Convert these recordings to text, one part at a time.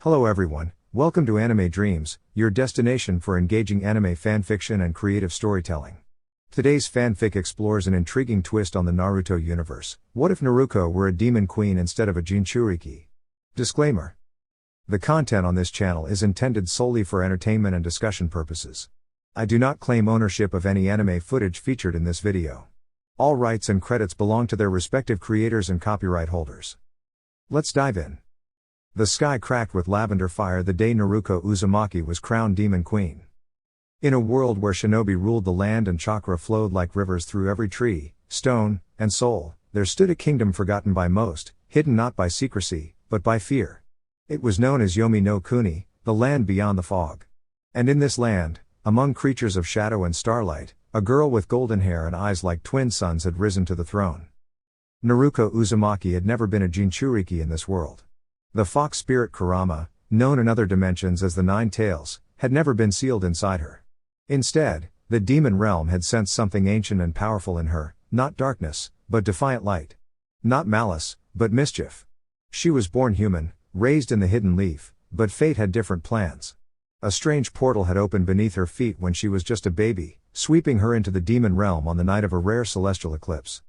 Hello everyone, welcome to Anime Dreams, your destination for engaging anime fanfiction and creative storytelling. Today's fanfic explores an intriguing twist on the Naruto universe. What if Naruko were a demon queen instead of a Jinchūriki? Disclaimer. The content on this channel is intended solely for entertainment and discussion purposes. I do not claim ownership of any anime footage featured in this video. All rights and credits belong to their respective creators and copyright holders. Let's dive in. The sky cracked with lavender fire the day Naruko Uzumaki was crowned Demon Queen. In a world where shinobi ruled the land and chakra flowed like rivers through every tree, stone, and soul, there stood a kingdom forgotten by most, hidden not by secrecy, but by fear. It was known as Yomi no Kuni, the land beyond the fog. And in this land, among creatures of shadow and starlight, a girl with golden hair and eyes like twin suns had risen to the throne. Naruko Uzumaki had never been a Jinchūriki in this world. The fox spirit Kurama, known in other dimensions as the Nine Tails, had never been sealed inside her. Instead, the demon realm had sensed something ancient and powerful in her, not darkness, but defiant light. Not malice, but mischief. She was born human, raised in the hidden leaf, but fate had different plans. A strange portal had opened beneath her feet when she was just a baby, sweeping her into the demon realm on the night of a rare celestial eclipse.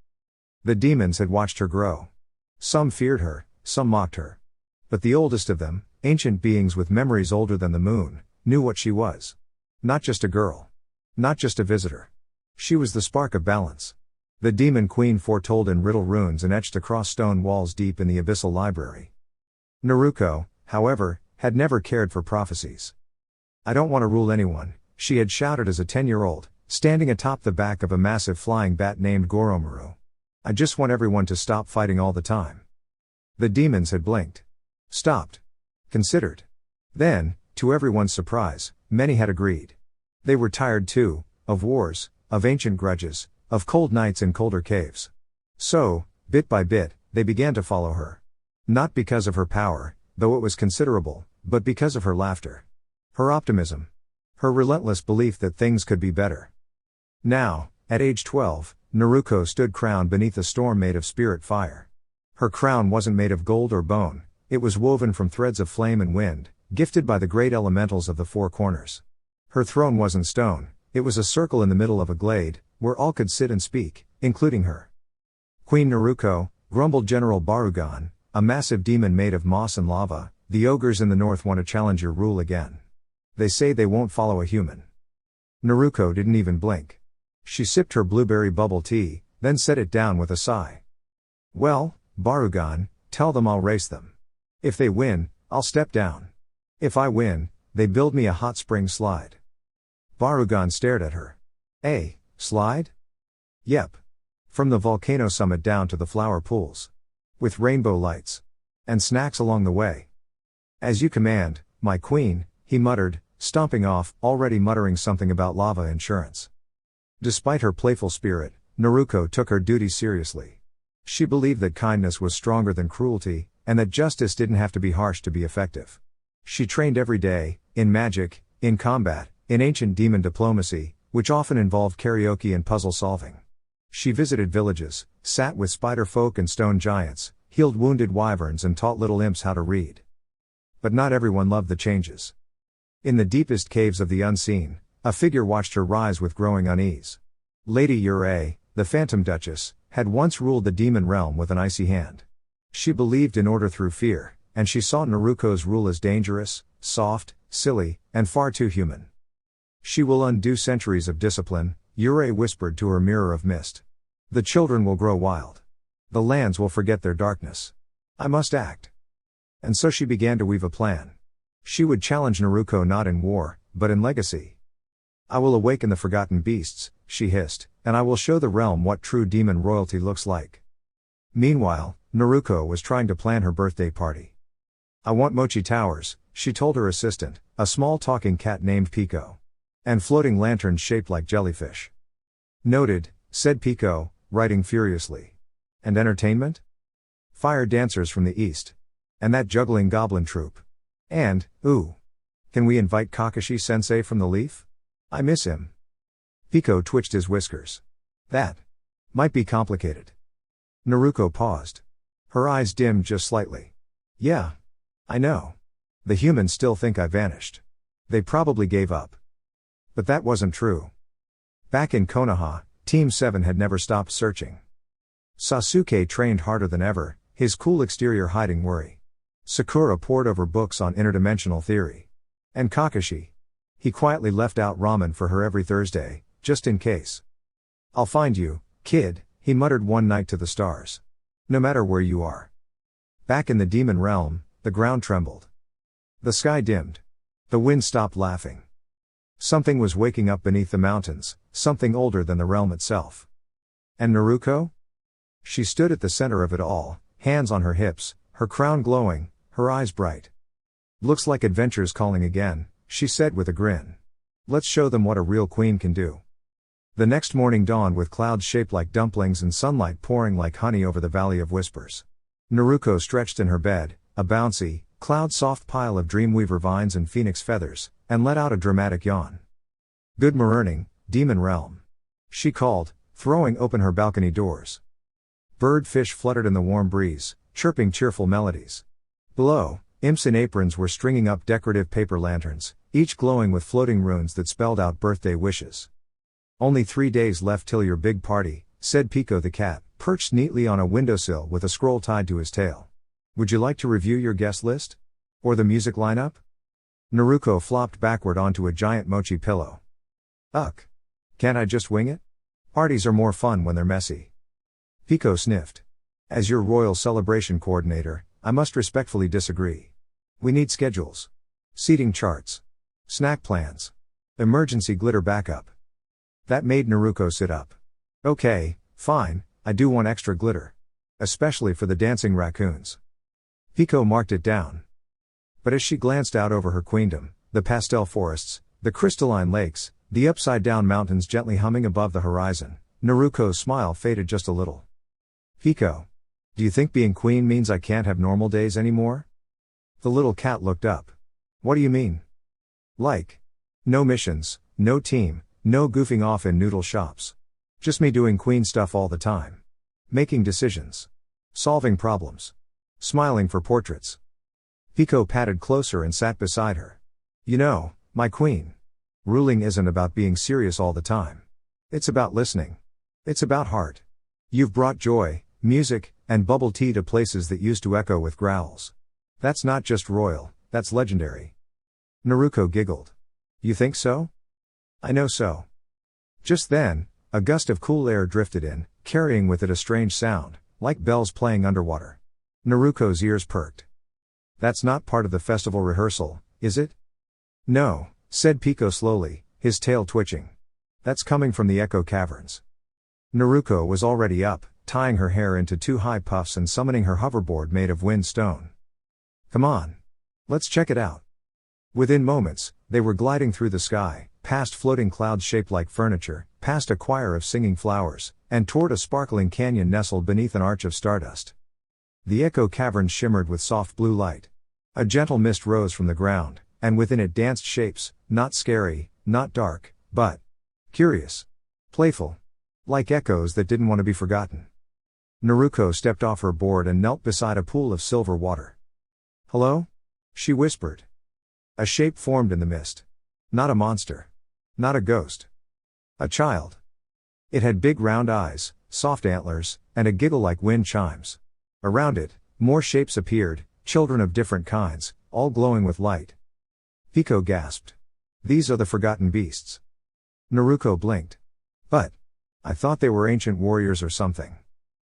The demons had watched her grow. Some feared her, some mocked her. But the oldest of them, ancient beings with memories older than the moon, knew what she was. Not just a girl. Not just a visitor. She was the spark of balance. The demon queen foretold in riddle runes and etched across stone walls deep in the abyssal library. Naruko, however, had never cared for prophecies. "I don't want to rule anyone," she had shouted as a 10-year-old, standing atop the back of a massive flying bat named Goromaru. "I just want everyone to stop fighting all the time." The demons had blinked. Stopped. Considered. Then, to everyone's surprise, many had agreed. They were tired too, of wars, of ancient grudges, of cold nights in colder caves. So, bit by bit, they began to follow her. Not because of her power, though it was considerable, but because of her laughter. Her optimism. Her relentless belief that things could be better. Now, at age 12, Naruko stood crowned beneath a storm made of spirit fire. Her crown wasn't made of gold or bone, it was woven from threads of flame and wind, gifted by the great elementals of the four corners. Her throne wasn't stone, it was a circle in the middle of a glade, where all could sit and speak, including her. "Queen Naruko," grumbled General Barugan, a massive demon made of moss and lava, "the ogres in the north want to challenge your rule again. They say they won't follow a human." Naruko didn't even blink. She sipped her blueberry bubble tea, then set it down with a sigh. "Well, Barugan, tell them I'll race them. If they win, I'll step down. If I win, they build me a hot spring slide." Barugan stared at her. "A slide?" "Yep. From the volcano summit down to the flower pools. With rainbow lights. And snacks along the way." "As you command, my queen," he muttered, stomping off, already muttering something about lava insurance. Despite her playful spirit, Naruko took her duty seriously. She believed that kindness was stronger than cruelty, and that justice didn't have to be harsh to be effective. She trained every day, in magic, in combat, in ancient demon diplomacy, which often involved karaoke and puzzle solving. She visited villages, sat with spider folk and stone giants, healed wounded wyverns and taught little imps how to read. But not everyone loved the changes. In the deepest caves of the unseen, a figure watched her rise with growing unease. Lady Yurei, the Phantom Duchess, had once ruled the demon realm with an icy hand. She believed in order through fear, and she saw Naruko's rule as dangerous, soft, silly, and far too human. "She will undo centuries of discipline," Yurei whispered to her mirror of mist. "The children will grow wild. The lands will forget their darkness. I must act." And so she began to weave a plan. She would challenge Naruko not in war, but in legacy. "I will awaken the forgotten beasts," she hissed, "and I will show the realm what true demon royalty looks like." Meanwhile, Naruko was trying to plan her birthday party. "I want mochi towers," she told her assistant, a small talking cat named Pico. "And floating lanterns shaped like jellyfish." "Noted," said Pico, writing furiously. "And entertainment? Fire dancers from the east. And that juggling goblin troupe. And, ooh. Can we invite Kakashi-sensei from the Leaf? I miss him." Pico twitched his whiskers. "That might be complicated." Naruko paused. Her eyes dimmed just slightly. "Yeah. I know. The humans still think I vanished. They probably gave up. But that wasn't true. Back in Konoha, Team 7 had never stopped searching. Sasuke trained harder than ever, his cool exterior hiding worry. Sakura pored over books on interdimensional theory. And Kakashi. He quietly left out ramen for her every Thursday, just in case. "I'll find you, kid," he muttered one night to the stars. "No matter where you are." Back in the demon realm, the ground trembled. The sky dimmed. The wind stopped laughing. Something was waking up beneath the mountains, something older than the realm itself. And Naruko? She stood at the center of it all, hands on her hips, her crown glowing, her eyes bright. "Looks like adventure's calling again," she said with a grin. "Let's show them what a real queen can do." The next morning dawned with clouds shaped like dumplings and sunlight pouring like honey over the Valley of Whispers. Naruko stretched in her bed, a bouncy, cloud-soft pile of dreamweaver vines and phoenix feathers, and let out a dramatic yawn. "Good morning, demon realm," she called, throwing open her balcony doors. Birdfish fluttered in the warm breeze, chirping cheerful melodies. Below, imps in aprons were stringing up decorative paper lanterns, each glowing with floating runes that spelled out birthday wishes. "Only 3 days left till your big party," said Pico the cat, perched neatly on a windowsill with a scroll tied to his tail. "Would you like to review your guest list? Or the music lineup?" Naruko flopped backward onto a giant mochi pillow. "Ugh. Can't I just wing it? Parties are more fun when they're messy." Pico sniffed. "As your royal celebration coordinator, I must respectfully disagree. We need schedules. Seating charts. Snack plans. Emergency glitter backup." That made Naruko sit up. "Okay, fine, I do want extra glitter. Especially for the dancing raccoons." Pico marked it down. But as she glanced out over her queendom, the pastel forests, the crystalline lakes, the upside-down mountains gently humming above the horizon, Naruko's smile faded just a little. "Pico. Do you think being queen means I can't have normal days anymore?" The little cat looked up. "What do you mean?" "Like, no missions, no team, no goofing off in noodle shops. Just me doing queen stuff all the time. Making decisions. Solving problems. Smiling for portraits." Pico patted closer and sat beside her. "You know, my queen. Ruling isn't about being serious all the time. It's about listening. It's about heart. You've brought joy, music, and bubble tea to places that used to echo with growls. That's not just royal, that's legendary." Naruko giggled. "You think so?" "I know so." Just then, a gust of cool air drifted in, carrying with it a strange sound, like bells playing underwater. Naruko's ears perked. "That's not part of the festival rehearsal, is it?" "No," said Pico slowly, his tail twitching. "That's coming from the echo caverns." Naruko was already up, tying her hair into 2 high puffs and summoning her hoverboard made of wind stone. "Come on. Let's check it out." Within moments, they were gliding through the sky, past floating clouds shaped like furniture, past a choir of singing flowers, and toward a sparkling canyon nestled beneath an arch of stardust. The echo caverns shimmered with soft blue light. A gentle mist rose from the ground, and within it danced shapes, not scary, not dark, but curious. Playful. Like echoes that didn't want to be forgotten. Naruko stepped off her board and knelt beside a pool of silver water. "Hello?" she whispered. A shape formed in the mist. Not a monster. Not a ghost. A child. It had big round eyes, soft antlers, and a giggle like wind chimes. Around it, more shapes appeared, children of different kinds, all glowing with light. Pico gasped. "These are the forgotten beasts." Naruko blinked. "But I thought they were ancient warriors or something.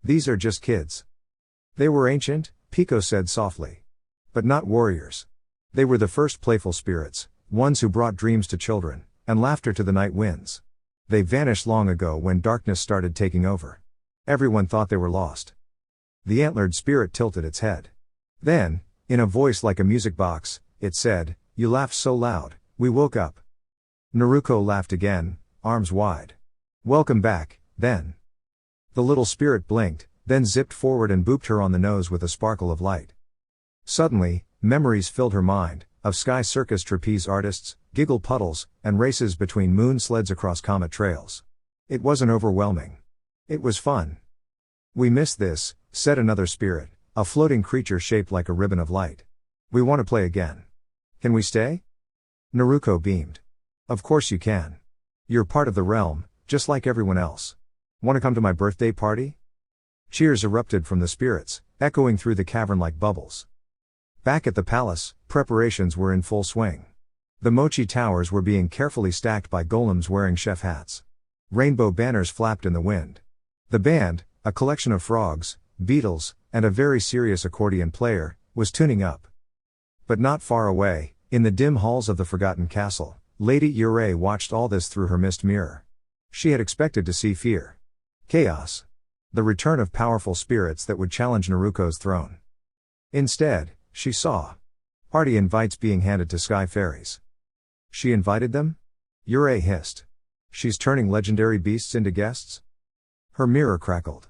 These are just kids." "They were ancient," Pico said softly. "But not warriors. They were the first playful spirits, ones who brought dreams to children, and laughter to the night winds. They vanished long ago when darkness started taking over. Everyone thought they were lost." The antlered spirit tilted its head. Then, in a voice like a music box, it said, "You laughed so loud, we woke up." Naruko laughed again, arms wide. "Welcome back, then." The little spirit blinked, then zipped forward and booped her on the nose with a sparkle of light. Suddenly, memories filled her mind, of Sky Circus trapeze artists, giggle puddles, and races between moon sleds across comet trails. It wasn't overwhelming. It was fun. "We missed this," said another spirit, a floating creature shaped like a ribbon of light. "We want to play again." Can we stay? Naruko beamed. Of course you can. You're part of the realm, just like everyone else. Want to come to my birthday party? Cheers erupted from the spirits, echoing through the cavern like bubbles. Back at the palace, preparations were in full swing. The mochi towers were being carefully stacked by golems wearing chef hats. Rainbow banners flapped in the wind. The band, a collection of frogs, beetles, and a very serious accordion player, was tuning up. But not far away, in the dim halls of the Forgotten Castle, Lady Yurei watched all this through her mist mirror. She had expected to see fear. Chaos. The return of powerful spirits that would challenge Naruko's throne. Instead, she saw party invites being handed to sky fairies. She invited them? Yurei hissed. She's turning legendary beasts into guests? Her mirror crackled.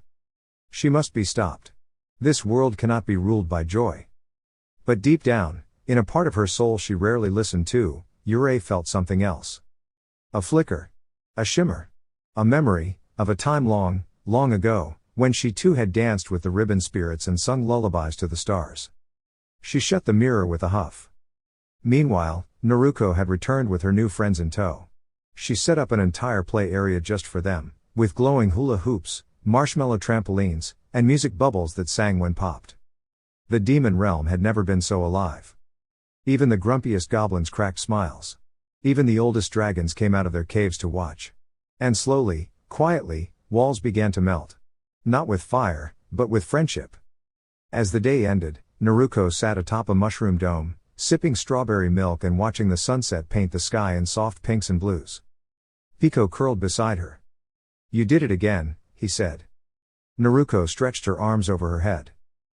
She must be stopped. This world cannot be ruled by joy. But deep down, in a part of her soul she rarely listened to, Yurei felt something else. A flicker. A shimmer. A memory, of a time long, long ago, when she too had danced with the ribbon spirits and sung lullabies to the stars. She shut the mirror with a huff. Meanwhile, Naruko had returned with her new friends in tow. She set up an entire play area just for them, with glowing hula hoops, marshmallow trampolines, and music bubbles that sang when popped. The demon realm had never been so alive. Even the grumpiest goblins cracked smiles. Even the oldest dragons came out of their caves to watch. And slowly, quietly, walls began to melt. Not with fire, but with friendship. As the day ended, Naruko sat atop a mushroom dome, sipping strawberry milk and watching the sunset paint the sky in soft pinks and blues. Pico curled beside her. You did it again, he said. Naruko stretched her arms over her head.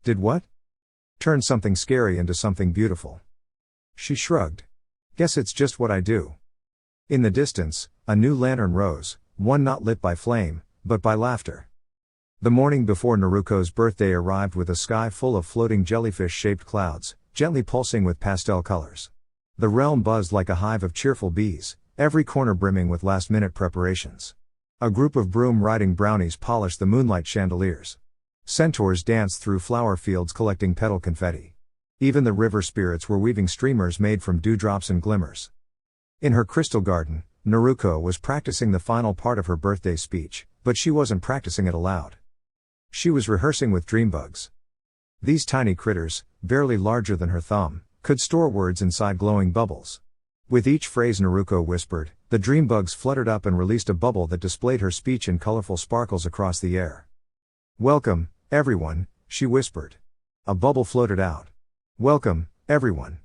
Did what? Turn something scary into something beautiful. She shrugged. Guess it's just what I do. In the distance, a new lantern rose, one not lit by flame, but by laughter. The morning before Naruko's birthday arrived with a sky full of floating jellyfish-shaped clouds, gently pulsing with pastel colors. The realm buzzed like a hive of cheerful bees, every corner brimming with last-minute preparations. A group of broom-riding brownies polished the moonlight chandeliers. Centaurs danced through flower fields collecting petal confetti. Even the river spirits were weaving streamers made from dewdrops and glimmers. In her crystal garden, Naruko was practicing the final part of her birthday speech, but she wasn't practicing it aloud. She was rehearsing with dreambugs. These tiny critters, barely larger than her thumb, could store words inside glowing bubbles. With each phrase Naruko whispered, the dreambugs fluttered up and released a bubble that displayed her speech in colorful sparkles across the air. Welcome, everyone, she whispered. A bubble floated out. Welcome, everyone.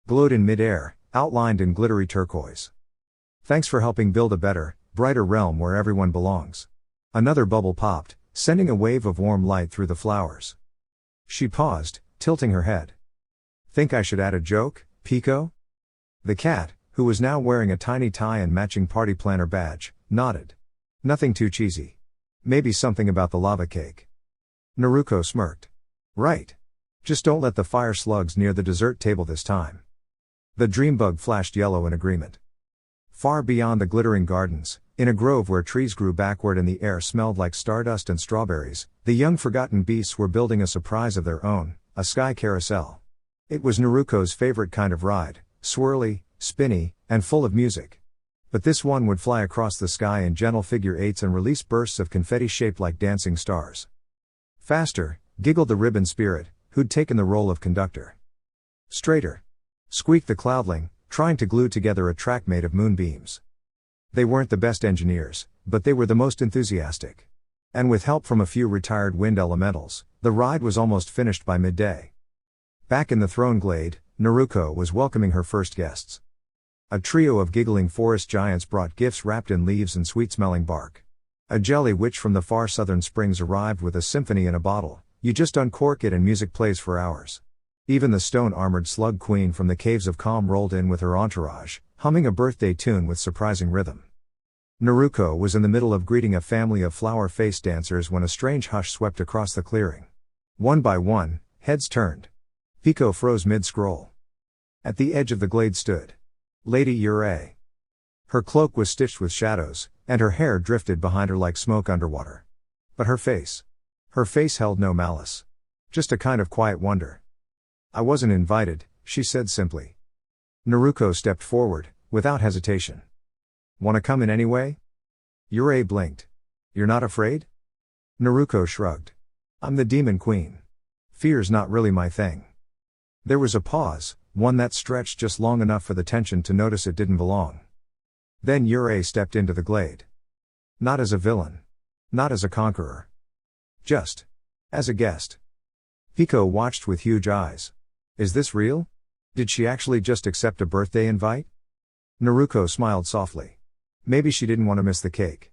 Glowed in mid-air, outlined in glittery turquoise. Thanks for helping build a better, brighter realm where everyone belongs. Another bubble popped, sending a wave of warm light through the flowers. She paused, tilting her head. Think I should add a joke, Pico? The cat, who was now wearing a tiny tie and matching party planner badge, nodded. Nothing too cheesy. Maybe something about the lava cake. Naruko smirked. Right. Just don't let the fire slugs near the dessert table this time. The dreambug flashed yellow in agreement. Far beyond the glittering gardens, in a grove where trees grew backward and the air smelled like stardust and strawberries, the young forgotten beasts were building a surprise of their own, a sky carousel. It was Naruko's favorite kind of ride, swirly, spinny, and full of music. But this one would fly across the sky in gentle figure eights and release bursts of confetti shaped like dancing stars. Faster, giggled the ribbon spirit, who'd taken the role of conductor. Straighter, squeaked the cloudling, trying to glue together a track made of moonbeams. They weren't the best engineers, but they were the most enthusiastic. And with help from a few retired wind elementals, the ride was almost finished by midday. Back in the throne glade, Naruko was welcoming her first guests. A trio of giggling forest giants brought gifts wrapped in leaves and sweet-smelling bark. A jelly witch from the far southern springs arrived with a symphony in a bottle. You just uncork it and music plays for hours. Even the stone-armored slug queen from the caves of calm rolled in with her entourage, humming a birthday tune with surprising rhythm. Naruko was in the middle of greeting a family of flower-faced dancers when a strange hush swept across the clearing. One by one, heads turned. Pico froze mid-scroll. At the edge of the glade stood Lady Yurei. Her cloak was stitched with shadows, and her hair drifted behind her like smoke underwater. But her face held no malice. Just a kind of quiet wonder. I wasn't invited, she said simply. Naruko stepped forward, without hesitation. "Wanna come in anyway?" Yurei blinked. "You're not afraid?" Naruko shrugged. "I'm the Demon Queen. Fear's not really my thing." There was a pause, one that stretched just long enough for the tension to notice it didn't belong. Then Yurei stepped into the glade. Not as a villain. Not as a conqueror. Just as a guest. Pico watched with huge eyes. Is this real? Did she actually just accept a birthday invite? Naruko smiled softly. Maybe she didn't want to miss the cake.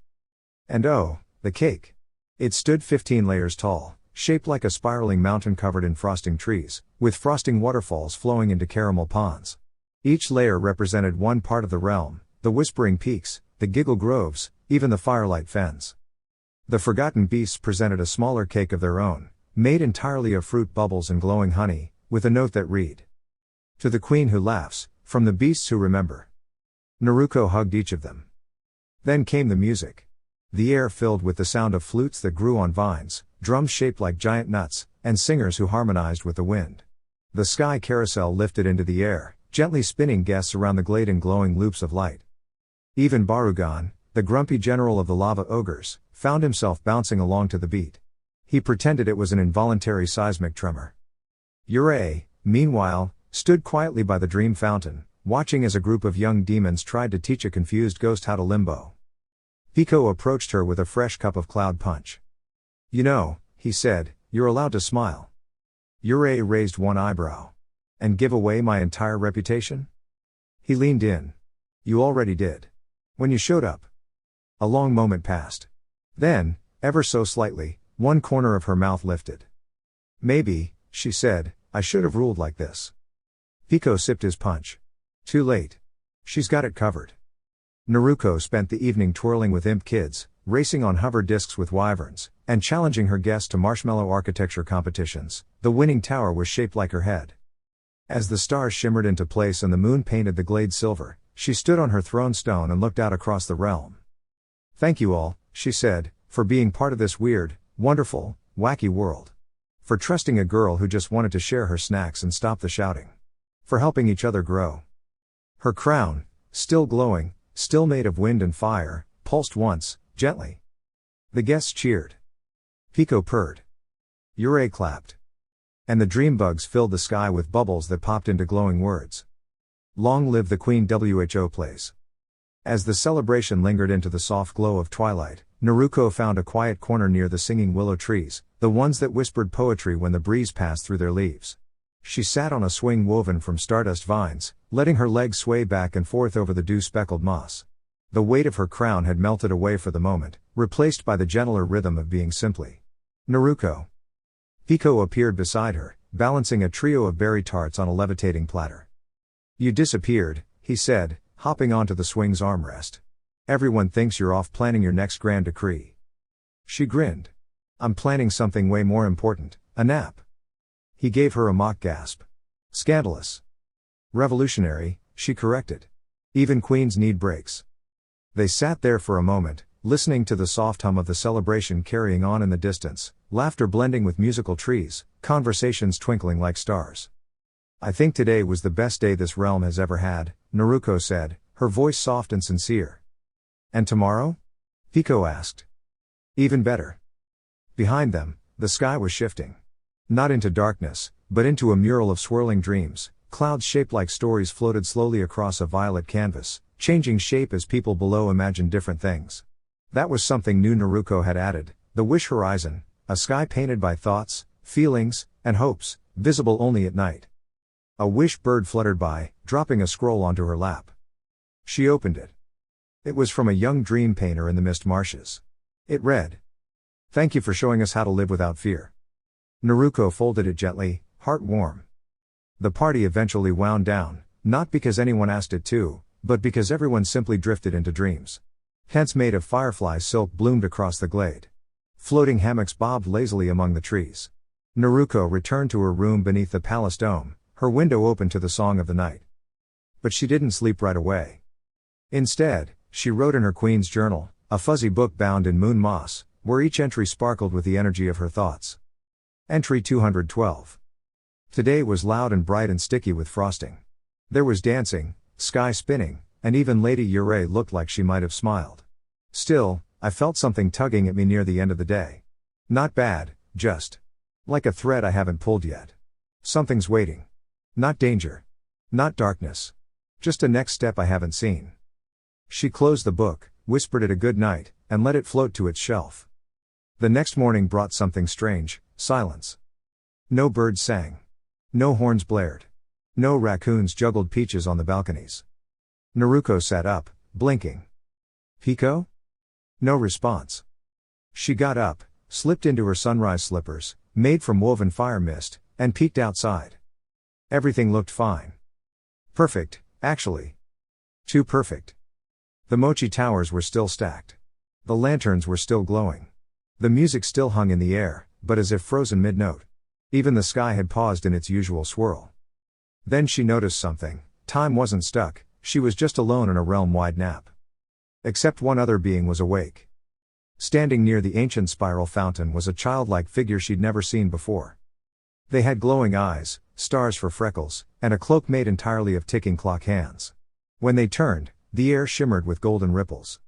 And oh, the cake. It stood 15 layers tall, shaped like a spiraling mountain covered in frosting trees, with frosting waterfalls flowing into caramel ponds. Each layer represented one part of the realm, the Whispering Peaks, the Giggle Groves, even the Firelight Fens. The Forgotten Beasts presented a smaller cake of their own, made entirely of fruit bubbles and glowing honey, with a note that read, "To the Queen who laughs, from the beasts who remember." Naruko hugged each of them. Then came the music. The air filled with the sound of flutes that grew on vines, drums shaped like giant nuts, and singers who harmonized with the wind. The sky carousel lifted into the air, gently spinning guests around the glade in glowing loops of light. Even Barugan, the grumpy general of the lava ogres, found himself bouncing along to the beat. He pretended it was an involuntary seismic tremor. Yurei, meanwhile, stood quietly by the dream fountain, watching as a group of young demons tried to teach a confused ghost how to limbo. Pico approached her with a fresh cup of cloud punch. "You know," he said, "you're allowed to smile." Yurei raised one eyebrow. "And give away my entire reputation?" He leaned in. "You already did. When you showed up." A long moment passed. Then, ever so slightly, one corner of her mouth lifted. "Maybe," she said, "I should have ruled like this." Pico sipped his punch. Too late. She's got it covered. Naruko spent the evening twirling with imp kids, racing on hover discs with wyverns, and challenging her guests to marshmallow architecture competitions. The winning tower was shaped like her head. As the stars shimmered into place and the moon painted the glade silver, she stood on her throne stone and looked out across the realm. "Thank you all," she said, "for being part of this weird, wonderful, wacky world. For trusting a girl who just wanted to share her snacks and stop the shouting. For helping each other grow." Her crown, still glowing, still made of wind and fire, pulsed once, gently. The guests cheered. Pico purred. Yurei clapped. And the dream bugs filled the sky with bubbles that popped into glowing words. "Long live the Queen WHO plays." As the celebration lingered into the soft glow of twilight, Naruko found a quiet corner near the singing willow trees, the ones that whispered poetry when the breeze passed through their leaves. She sat on a swing woven from stardust vines, letting her legs sway back and forth over the dew-speckled moss. The weight of her crown had melted away for the moment, replaced by the gentler rhythm of being simply Naruko. Pico appeared beside her, balancing a trio of berry tarts on a levitating platter. "You disappeared," he said, hopping onto the swing's armrest. "Everyone thinks you're off planning your next grand decree." She grinned. "I'm planning something way more important, a nap." He gave her a mock gasp. "Scandalous." "Revolutionary," she corrected. "Even queens need breaks." They sat there for a moment, listening to the soft hum of the celebration carrying on in the distance, laughter blending with musical trees, conversations twinkling like stars. "I think today was the best day this realm has ever had," Naruko said, her voice soft and sincere. "And tomorrow?" Pico asked. "Even better." Behind them, the sky was shifting. Not into darkness, but into a mural of swirling dreams. Clouds shaped like stories floated slowly across a violet canvas, changing shape as people below imagined different things. That was something new Naruko had added, the wish horizon, a sky painted by thoughts, feelings, and hopes, visible only at night. A wish bird fluttered by, dropping a scroll onto her lap. She opened it. It was from a young dream painter in the mist marshes. It read, "Thank you for showing us how to live without fear." Naruko folded it gently, heart warm. The party eventually wound down, not because anyone asked it to, but because everyone simply drifted into dreams. Tents made of firefly silk bloomed across the glade. Floating hammocks bobbed lazily among the trees. Naruko returned to her room beneath the palace dome, her window open to the song of the night. But she didn't sleep right away. Instead, she wrote in her queen's journal, a fuzzy book bound in moon moss, where each entry sparkled with the energy of her thoughts. Entry 212. Today was loud and bright and sticky with frosting. There was dancing, sky spinning, and even Lady Yurei looked like she might have smiled. Still, I felt something tugging at me near the end of the day. Not bad, just like a thread I haven't pulled yet. Something's waiting. Not danger. Not darkness. Just a next step I haven't seen. She closed the book, whispered it a good night, and let it float to its shelf. The next morning brought something strange: silence. No birds sang. No horns blared. No raccoons juggled peaches on the balconies. Naruko sat up, blinking. Pico? No response. She got up, slipped into her sunrise slippers, made from woven fire mist, and peeked outside. Everything looked fine. Perfect, actually. Too perfect. The mochi towers were still stacked. The lanterns were still glowing. The music still hung in the air, but as if frozen mid-note. Even the sky had paused in its usual swirl. Then she noticed something. Time wasn't stuck, she was just alone in a realm-wide nap. Except one other being was awake. Standing near the ancient spiral fountain was a childlike figure she'd never seen before. They had glowing eyes, stars for freckles, and a cloak made entirely of ticking clock hands. When they turned, the air shimmered with golden ripples.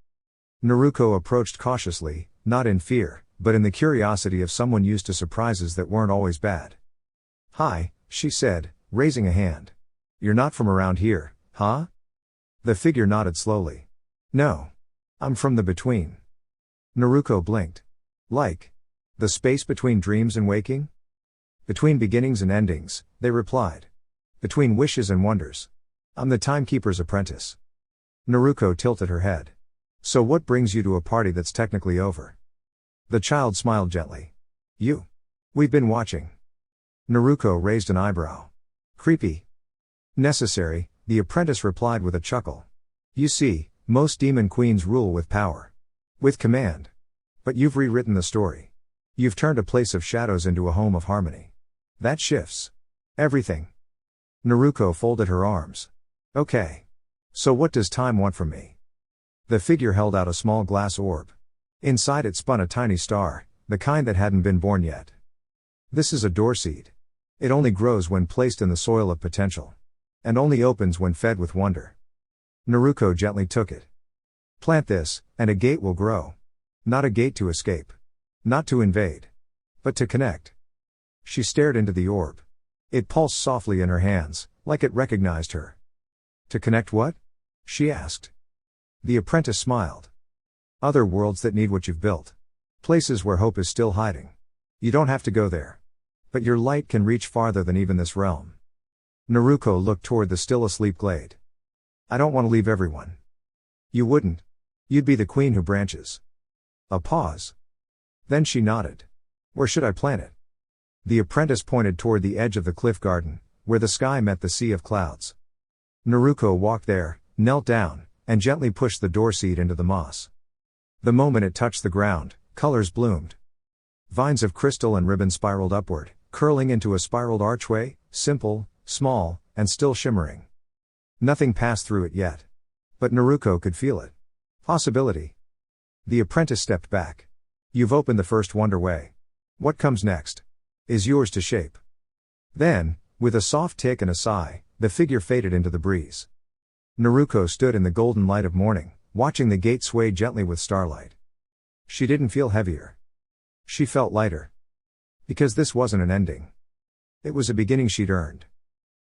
Naruko approached cautiously, not in fear, but in the curiosity of someone used to surprises that weren't always bad. "Hi," she said, raising a hand. "You're not from around here, huh?" The figure nodded slowly. "No. I'm from the between." Naruko blinked. "Like the space between dreams and waking?" "Between beginnings and endings," they replied. "Between wishes and wonders. I'm the timekeeper's apprentice." Naruko tilted her head. "So what brings you to a party that's technically over?" The child smiled gently. "You. We've been watching." Naruko raised an eyebrow. "Creepy." "Necessary," the apprentice replied with a chuckle. "You see, most demon queens rule with power. With command. But you've rewritten the story. You've turned a place of shadows into a home of harmony. That shifts everything." Naruko folded her arms. "Okay. So what does time want from me?" The figure held out a small glass orb. Inside it spun a tiny star, the kind that hadn't been born yet. "This is a door seed. It only grows when placed in the soil of potential. And only opens when fed with wonder." Naruko gently took it. "Plant this, and a gate will grow. Not a gate to escape. Not to invade. But to connect." She stared into the orb. It pulsed softly in her hands, like it recognized her. "To connect what?" she asked. The apprentice smiled. "Other worlds that need what you've built. Places where hope is still hiding. You don't have to go there. But your light can reach farther than even this realm." Naruko looked toward the still asleep glade. "I don't want to leave everyone." "You wouldn't. You'd be the queen who branches." A pause. Then she nodded. "Where should I plant it?" The apprentice pointed toward the edge of the cliff garden, where the sky met the sea of clouds. Naruko walked there, knelt down, and gently pushed the door seed into the moss. The moment it touched the ground, colors bloomed. Vines of crystal and ribbon spiraled upward, curling into a spiraled archway, simple, small, and still shimmering. Nothing passed through it yet. But Naruko could feel it. Possibility. The apprentice stepped back. "You've opened the first wonderway. What comes next is yours to shape." Then, with a soft tick and a sigh, the figure faded into the breeze. Naruko stood in the golden light of morning, watching the gate sway gently with starlight. She didn't feel heavier. She felt lighter. Because this wasn't an ending. It was a beginning she'd earned.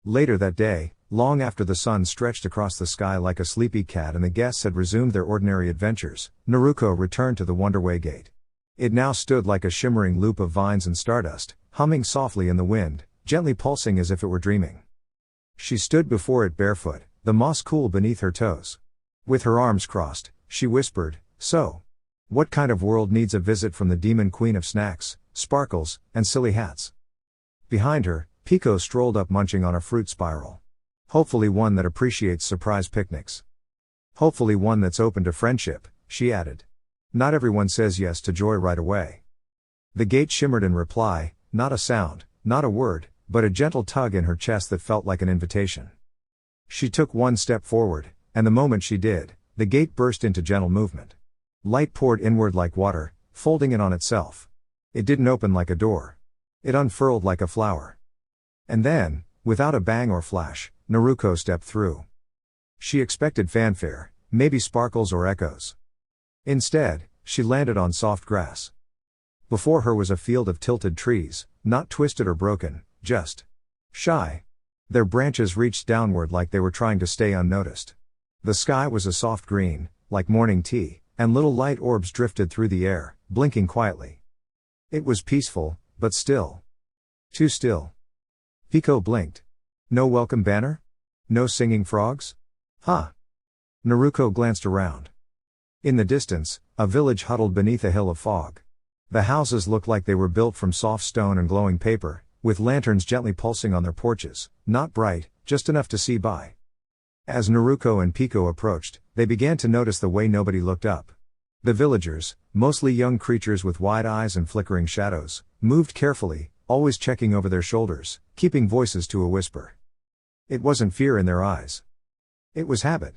Later that day, long after the sun stretched across the sky like a sleepy cat and the guests had resumed their ordinary adventures, Naruko returned to the Wonderway Gate. It now stood like a shimmering loop of vines and stardust, humming softly in the wind, gently pulsing as if it were dreaming. She stood before it barefoot, the moss cool beneath her toes. With her arms crossed, she whispered, "So, what kind of world needs a visit from the demon queen of snacks, sparkles, and silly hats?" Behind her, Pico strolled up munching on a fruit spiral. "Hopefully one that appreciates surprise picnics. Hopefully one that's open to friendship," she added. "Not everyone says yes to joy right away." The gate shimmered in reply, not a sound, not a word, but a gentle tug in her chest that felt like an invitation. She took one step forward, and the moment she did, the gate burst into gentle movement. Light poured inward like water, folding in on itself. It didn't open like a door. It unfurled like a flower. And then, Without a bang or flash, Naruko stepped through. She expected fanfare, maybe sparkles or echoes. Instead, she landed on soft grass. Before her was a field of tilted trees, not twisted or broken, just shy. Their branches reached downward like they were trying to stay unnoticed. The sky was a soft green, like morning tea, and little light orbs drifted through the air, blinking quietly. It was peaceful, but still. Too still. Pico blinked. No welcome banner? No singing frogs? Huh. Naruko glanced around. In the distance, a village huddled beneath a hill of fog. The houses looked like they were built from soft stone and glowing paper, with lanterns gently pulsing on their porches, not bright, just enough to see by. As Naruko and Pico approached, they began to notice the way nobody looked up. The villagers, mostly young creatures with wide eyes and flickering shadows, moved carefully, always checking over their shoulders, keeping voices to a whisper. It wasn't fear in their eyes. It was habit.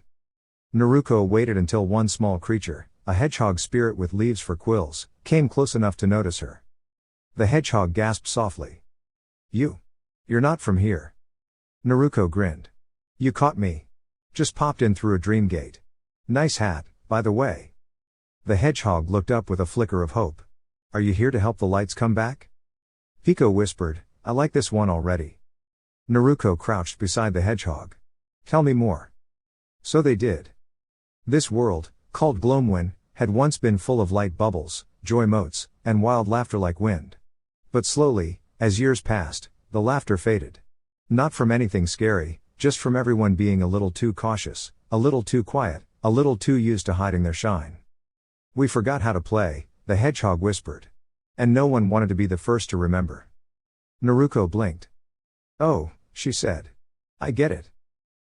Naruko waited until one small creature, a hedgehog spirit with leaves for quills, came close enough to notice her. The hedgehog gasped softly. You're not from here. Naruko grinned. You caught me. Just popped in through a dream gate. Nice hat, by the way. The hedgehog looked up with a flicker of hope. Are you here to help the lights come back? Pico whispered, I like this one already. Naruko crouched beside the hedgehog. Tell me more. So they did. This world, called Gloamwind, had once been full of light bubbles, joy motes, and wild laughter like wind. But slowly, as years passed, the laughter faded. Not from anything scary, just from everyone being a little too cautious, a little too quiet, a little too used to hiding their shine. We forgot how to play, the hedgehog whispered. And no one wanted to be the first to remember. Naruko blinked. Oh, she said. I get it.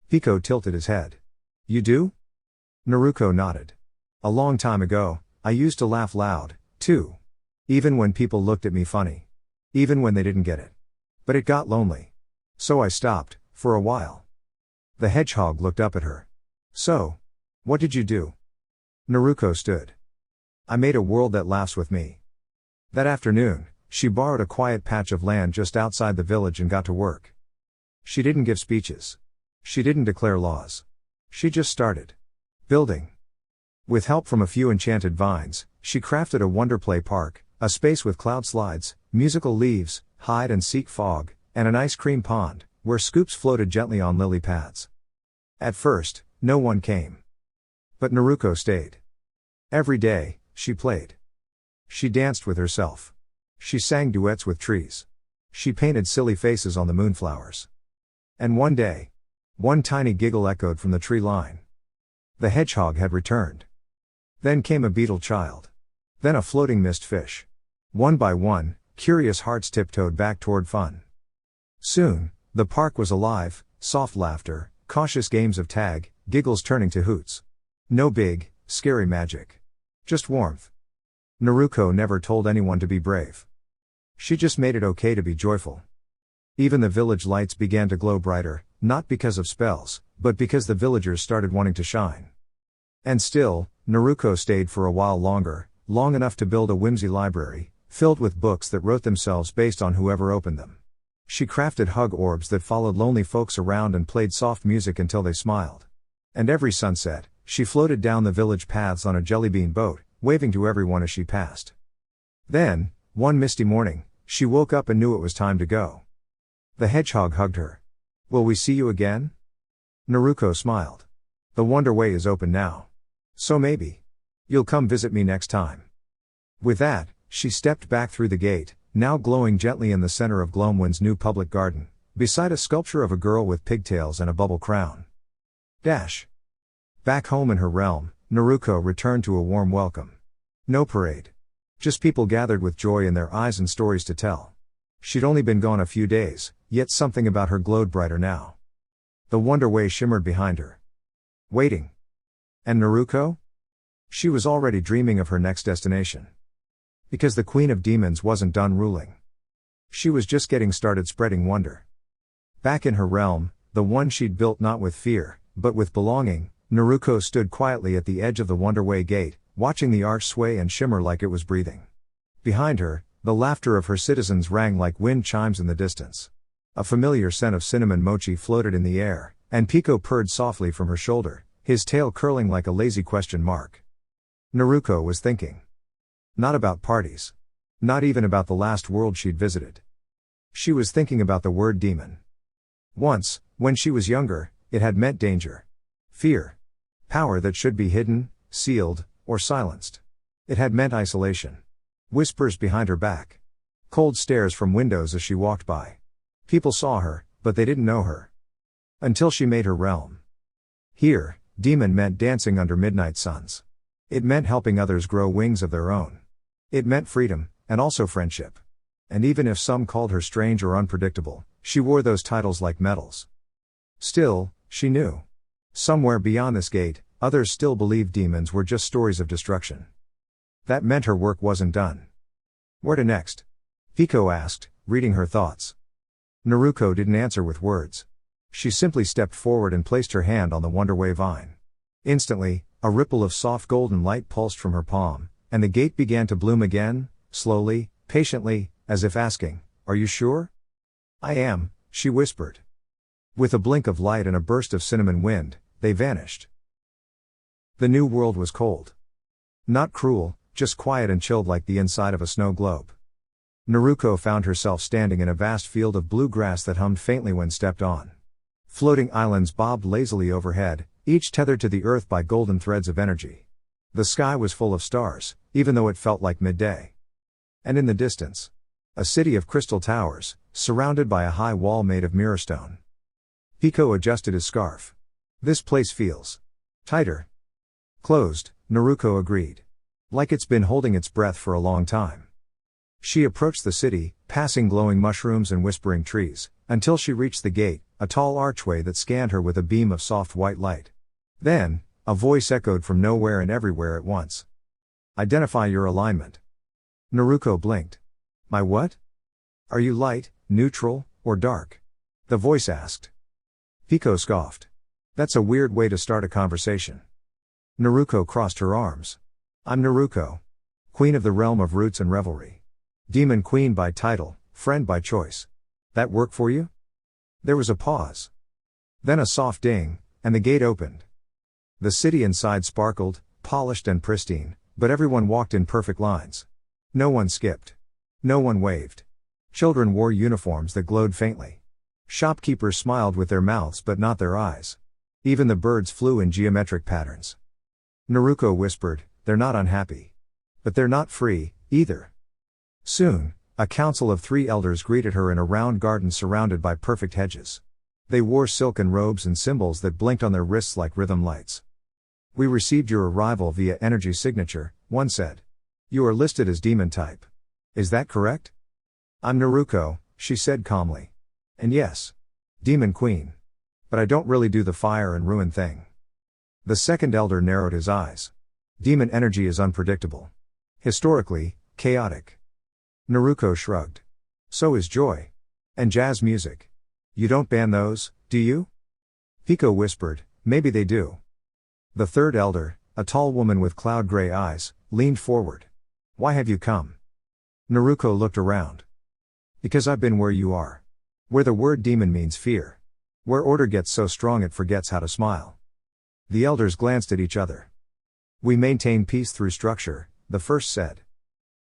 Pico tilted his head. You do? Naruko nodded. A long time ago, I used to laugh loud, too. Even when people looked at me funny. Even when they didn't get it. But it got lonely. So I stopped, for a while. The hedgehog looked up at her. So, what did you do? Naruko stood. I made a world that laughs with me. That afternoon, she borrowed a quiet patch of land just outside the village and got to work. She didn't give speeches. She didn't declare laws. She just started. Building. With help from a few enchanted vines, she crafted a wonder-play park, a space with cloud slides, musical leaves, hide-and-seek fog, and an ice cream pond, where scoops floated gently on lily pads. At first, no one came. But Naruko stayed. Every day, she played. She danced with herself. She sang duets with trees. She painted silly faces on the moonflowers. And one day, one tiny giggle echoed from the tree line. The hedgehog had returned. Then came a beetle child. Then a floating mist fish. One by one, curious hearts tiptoed back toward fun. Soon, the park was alive, soft laughter, cautious games of tag, giggles turning to hoots. No big, scary magic. Just warmth. Naruko never told anyone to be brave. She just made it okay to be joyful. Even the village lights began to glow brighter, not because of spells, but because the villagers started wanting to shine. And still, Naruko stayed for a while longer, long enough to build a whimsy library, filled with books that wrote themselves based on whoever opened them. She crafted hug orbs that followed lonely folks around and played soft music until they smiled. And every sunset, she floated down the village paths on a jellybean boat, waving to everyone as she passed. Then, one misty morning, she woke up and knew it was time to go. The hedgehog hugged her. Will we see you again? Naruko smiled. The Wonder Way is open now. So maybe. You'll come visit me next time. With that, she stepped back through the gate, now glowing gently in the center of Gloamwind's new public garden, beside a sculpture of a girl with pigtails and a bubble crown. Back home in her realm, Naruko returned to a warm welcome. No parade. Just people gathered with joy in their eyes and stories to tell. She'd only been gone a few days, yet something about her glowed brighter now. The Wonder Way shimmered behind her. Waiting. And Naruko? She was already dreaming of her next destination. Because the Queen of Demons wasn't done ruling. She was just getting started spreading wonder. Back in her realm, the one she'd built not with fear, but with belonging, Naruko stood quietly at the edge of the Wonder Way gate, watching the arch sway and shimmer like it was breathing. Behind her, the laughter of her citizens rang like wind chimes in the distance. A familiar scent of cinnamon mochi floated in the air, and Pico purred softly from her shoulder, his tail curling like a lazy question mark. Naruko was thinking. Not about parties. Not even about the last world she'd visited. She was thinking about the word demon. Once, when she was younger, it had meant danger. Fear. Power that should be hidden, sealed, or silenced. It had meant isolation. Whispers behind her back. Cold stares from windows as she walked by. People saw her, but they didn't know her. Until she made her realm. Here, demon meant dancing under midnight suns. It meant helping others grow wings of their own. It meant freedom, and also friendship. And even if some called her strange or unpredictable, she wore those titles like medals. Still, she knew. Somewhere beyond this gate, others still believed demons were just stories of destruction. That meant her work wasn't done. Where to next? Pico asked, reading her thoughts. Naruko didn't answer with words. She simply stepped forward and placed her hand on the Wonderway vine. Instantly, a ripple of soft golden light pulsed from her palm, and the gate began to bloom again, slowly, patiently, as if asking, "Are you sure?" "I am," she whispered. With a blink of light and a burst of cinnamon wind, they vanished. The new world was cold. Not cruel, just quiet and chilled like the inside of a snow globe. Naruko found herself standing in a vast field of blue grass that hummed faintly when stepped on. Floating islands bobbed lazily overhead, each tethered to the earth by golden threads of energy. The sky was full of stars, even though it felt like midday. And in the distance, a city of crystal towers, surrounded by a high wall made of mirrorstone. Pico adjusted his scarf. "This place feels tighter." "Closed," Naruko agreed. "Like it's been holding its breath for a long time." She approached the city, passing glowing mushrooms and whispering trees, until she reached the gate, a tall archway that scanned her with a beam of soft white light. Then, a voice echoed from nowhere and everywhere at once. "Identify your alignment." Naruko blinked. "My what? Are you light, neutral, or dark?" the voice asked. Pico scoffed. "That's a weird way to start a conversation." Naruko crossed her arms. "I'm Naruko. Queen of the realm of roots and revelry. Demon queen by title, friend by choice. That work for you?" There was a pause. Then a soft ding, and the gate opened. The city inside sparkled, polished and pristine, but everyone walked in perfect lines. No one skipped. No one waved. Children wore uniforms that glowed faintly. Shopkeepers smiled with their mouths but not their eyes. Even the birds flew in geometric patterns. Naruko whispered, "They're not unhappy. But they're not free, either." Soon, a council of 3 elders greeted her in a round garden surrounded by perfect hedges. They wore silken robes and symbols that blinked on their wrists like rhythm lights. "We received your arrival via energy signature," one said. "You are listed as demon type. Is that correct?" "I'm Naruko," she said calmly. "And yes, demon queen. But I don't really do the fire and ruin thing." The second elder narrowed his eyes. "Demon energy is unpredictable. Historically, chaotic." Naruko shrugged. "So is joy. And jazz music. You don't ban those, do you?" Pico whispered, "Maybe they do." The third elder, a tall woman with cloud-gray eyes, leaned forward. "Why have you come?" Naruko looked around. "Because I've been where you are. Where the word demon means fear. Where order gets so strong it forgets how to smile." The elders glanced at each other. "We maintain peace through structure," the first said.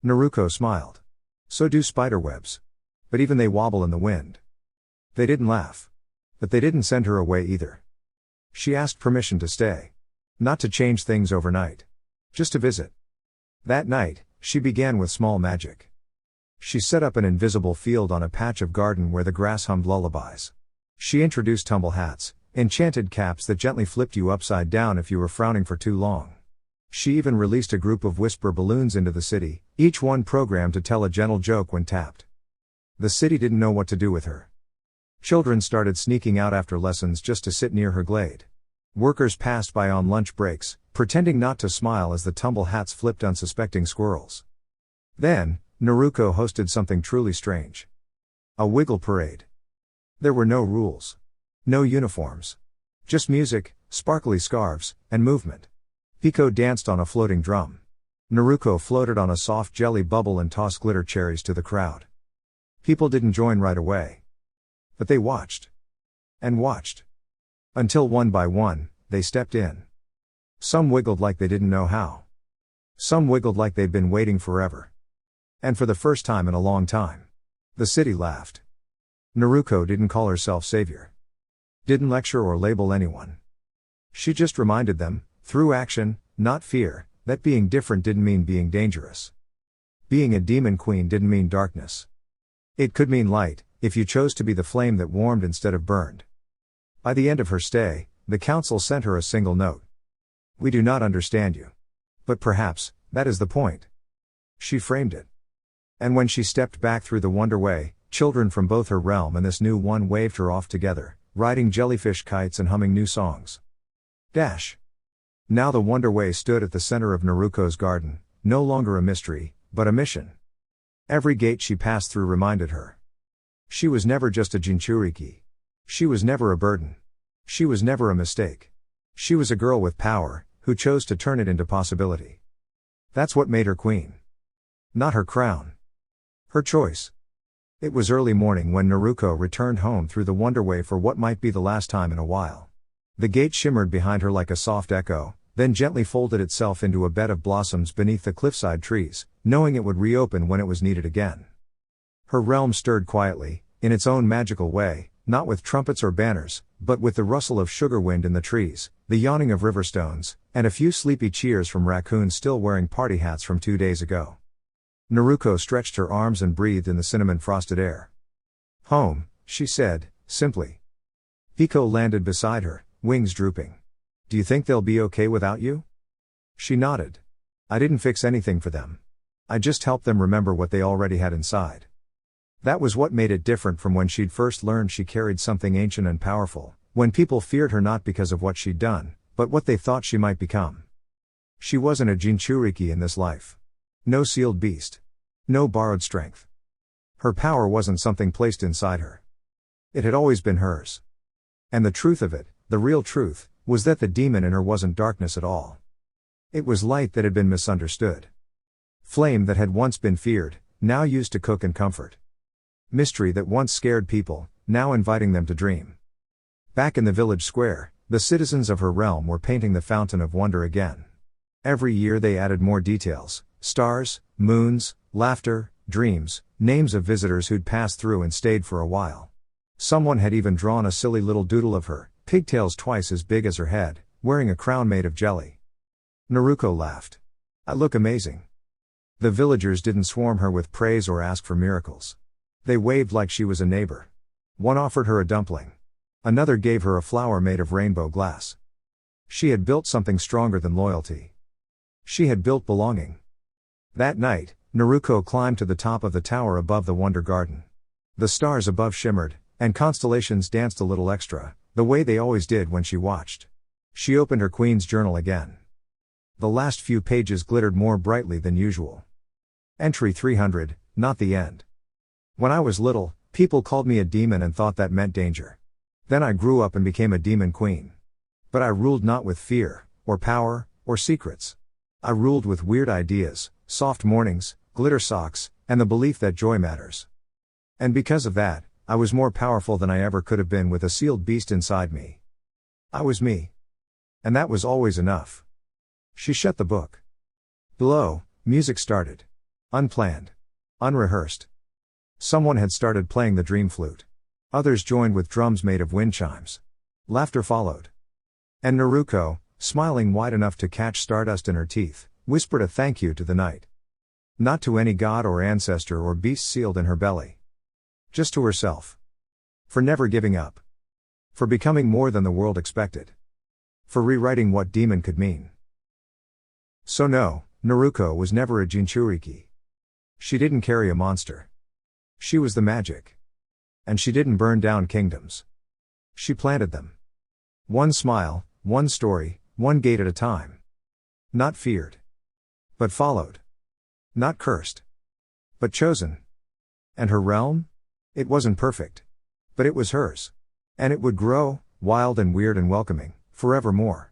Naruko smiled. "So do spiderwebs. But even they wobble in the wind." They didn't laugh. But they didn't send her away either. She asked permission to stay. Not to change things overnight. Just to visit. That night, she began with small magic. She set up an invisible field on a patch of garden where the grass hummed lullabies. She introduced tumble hats, enchanted caps that gently flipped you upside down if you were frowning for too long. She even released a group of whisper balloons into the city, each one programmed to tell a gentle joke when tapped. The city didn't know what to do with her. Children started sneaking out after lessons just to sit near her glade. Workers passed by on lunch breaks, pretending not to smile as the tumble hats flipped unsuspecting squirrels. Then, Naruko hosted something truly strange. A wiggle parade. There were no rules. No uniforms. Just music, sparkly scarves, and movement. Pico danced on a floating drum. Naruko floated on a soft jelly bubble and tossed glitter cherries to the crowd. People didn't join right away. But they watched. And watched. Until one by one, they stepped in. Some wiggled like they didn't know how. Some wiggled like they'd been waiting forever. And for the first time in a long time. The city laughed. Naruko didn't call herself savior. Didn't lecture or label anyone. She just reminded them, through action, not fear, that being different didn't mean being dangerous. Being a demon queen didn't mean darkness. It could mean light, if you chose to be the flame that warmed instead of burned. By the end of her stay, the council sent her a single note. We do not understand you. But perhaps, that is the point. She framed it. And when she stepped back through the Wonderway, children from both her realm and this new one waved her off together, riding jellyfish kites and humming new songs. Now the Wonderway stood at the center of Naruko's garden, no longer a mystery, but a mission. Every gate she passed through reminded her. She was never just a Jinchūriki. She was never a burden. She was never a mistake. She was a girl with power, who chose to turn it into possibility. That's what made her queen. Not her crown. Her choice. It was early morning when Naruko returned home through the Wonderway for what might be the last time in a while. The gate shimmered behind her like a soft echo, then gently folded itself into a bed of blossoms beneath the cliffside trees, knowing it would reopen when it was needed again. Her realm stirred quietly, in its own magical way, not with trumpets or banners, but with the rustle of sugar wind in the trees, the yawning of river stones, and a few sleepy cheers from raccoons still wearing party hats from 2 days ago. Naruko stretched her arms and breathed in the cinnamon-frosted air. Home, she said, simply. Pico landed beside her, wings drooping. Do you think they'll be okay without you? She nodded. I didn't fix anything for them. I just helped them remember what they already had inside. That was what made it different from when she'd first learned she carried something ancient and powerful, when people feared her not because of what she'd done, but what they thought she might become. She wasn't a Jinchūriki in this life. No sealed beast. No borrowed strength. Her power wasn't something placed inside her. It had always been hers. And the truth of it, the real truth, was that the demon in her wasn't darkness at all. It was light that had been misunderstood. Flame that had once been feared, now used to cook and comfort. Mystery that once scared people, now inviting them to dream. Back in the village square, the citizens of her realm were painting the Fountain of Wonder again. Every year they added more details, stars, moons, laughter, dreams, names of visitors who'd passed through and stayed for a while. Someone had even drawn a silly little doodle of her, pigtails twice as big as her head, wearing a crown made of jelly. Naruko laughed. I look amazing. The villagers didn't swarm her with praise or ask for miracles. They waved like she was a neighbor. One offered her a dumpling. Another gave her a flower made of rainbow glass. She had built something stronger than loyalty. She had built belonging. That night, Naruko climbed to the top of the tower above the Wonder Garden. The stars above shimmered, and constellations danced a little extra, the way they always did when she watched. She opened her queen's journal again. The last few pages glittered more brightly than usual. Entry 300, not the end. When I was little, people called me a demon and thought that meant danger. Then I grew up and became a demon queen. But I ruled not with fear, or power, or secrets. I ruled with weird ideas, soft mornings, glitter socks, and the belief that joy matters. And because of that, I was more powerful than I ever could have been with a sealed beast inside me. I was me. And that was always enough. She shut the book. Below, music started. Unplanned. Unrehearsed. Someone had started playing the dream flute. Others joined with drums made of wind chimes. Laughter followed. And Naruko, smiling wide enough to catch stardust in her teeth, whispered a thank you to the night. Not to any god or ancestor or beast sealed in her belly. Just to herself. For never giving up. For becoming more than the world expected. For rewriting what demon could mean. So no, Naruko was never a Jinchūriki. She didn't carry a monster. She was the magic. And she didn't burn down kingdoms. She planted them. One smile, one story, one gate at a time. Not feared. But followed. Not cursed. But chosen. And her realm? It wasn't perfect. But it was hers. And it would grow, wild and weird and welcoming, forevermore.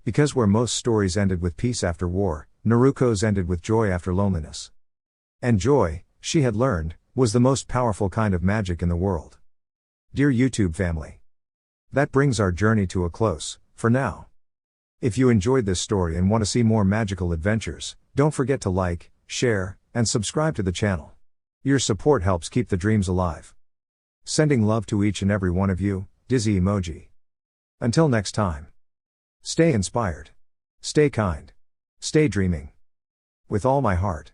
Because where most stories ended with peace after war, Naruko's ended with joy after loneliness. And joy, she had learned, was the most powerful kind of magic in the world. Dear YouTube family. That brings our journey to a close, for now. If you enjoyed this story and want to see more magical adventures, don't forget to like, share, and subscribe to the channel. Your support helps keep the dreams alive. Sending love to each and every one of you, Dizzy emoji. Until next time. Stay inspired. Stay kind. Stay dreaming. With all my heart.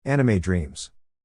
Anime Dreams.